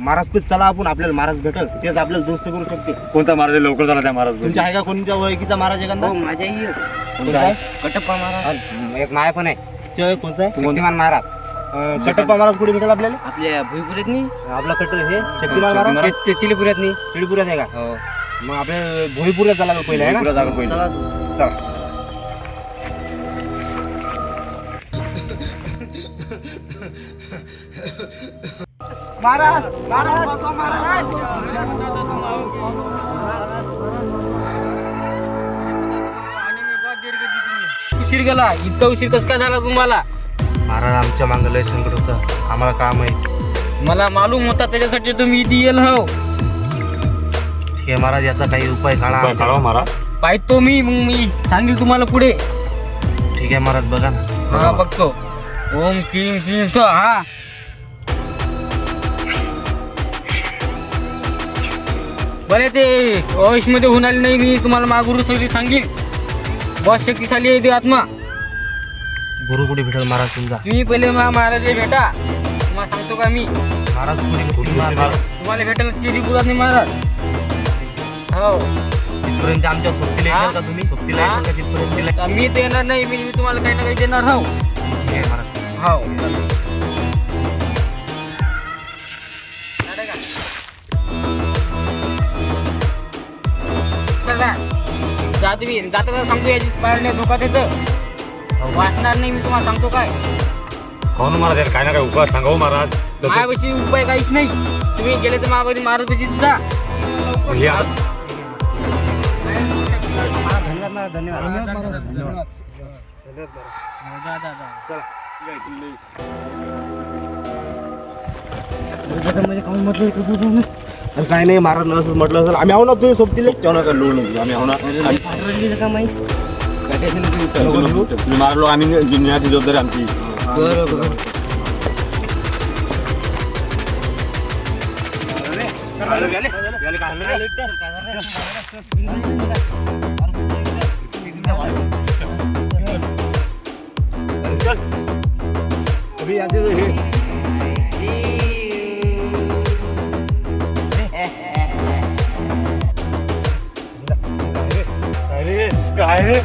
महाराज पेच चला आपण, आपल्याला महाराज भेटल तेच आपल्याला दोस्त करू शकते. कोणता महाराज आहे? लवकर चला त्या महाराज. तुमच्या आहे का कोणत्या ओळखीचा महाराज एखादा? माझ्याही कोणता आहे? कटप्पा महाराज, एक माया पण आहे. ते कोणचा आहे? शक्तिमान महाराज. कटप्पा महाराज कुठे भेटेल आपल्याला? आपल्या भुईपुऱ्यात नाही, आपला कट हे शक्तिमान महाराज ते चिलीपुऱ्यात नाही. शिळपुऱ्यात आहे का? हो. मग आपल्या भोईपुऱ्यात झाला पहिला आहे ना? जागा पहिली. चला. चला. महाराज महाराज महाराज उशीर गेला. इतका उशीर कस काय झाला तुम्हाला? महाराज आमच्या मागं लय संकट होतं, आम्हाला काम आहे. मला मालूम होता, त्याच्यासाठी तुम्ही इथे येल हो. ठीक आहे महाराज, याचा काही उपाय काढा. काढा महाराज. पाहतो मी, मग मी सांगेल तुम्हाला पुढे. ठीक आहे महाराज, बघा ना. हा बघतो. ओम क्लीम क्लीम तो. हा बरे ते ऑइश मध्ये होणार नाही. मी तुम्हाला मागुरू सगळी सांगेल. बॉस शक्तिशाली आहे ते आत्मा. गुरु कुठे भेटेल महाराज तुमचा? तुम्ही पहिले महाराज भेटा. तुम्हाला सांगतो का मी? महाराज कुठे भेटेल महाराज? तुम्हाला भेटेल चिरीपुरात नाही महाराज. हो. तिथपर्यंत आमच्या सोबतीला हा? येणार का तुम्ही? सोबतीला येणार का तिथपर्यंत? तर मी देणार नाही. मी तुम्हाला काही ना काही देणार. हो ठीक आहे महाराज. हो. जा तुम्ही. जाता सांगतो याची बाहेर नाही धोका त्याचं वाचणार नाही. मी तुम्हाला सांगतो काय. हो ना महाराज, काय ना काय उपाय सांगा हो महाराज. माझ्यापाशी उपाय काहीच नाही. तुम्ही गेले तर महाराज महाराजपाशी जा. हे आज अरे काय नाही महाराज, असंच म्हटलं असेल. आम्ही आहो ना तुम्ही सोबतीला. तेव्हा नका लोड नको. आम्ही आहो ना. तुम्ही मारलो, आम्ही न्यायाची जबाबदारी आमची. काय रे?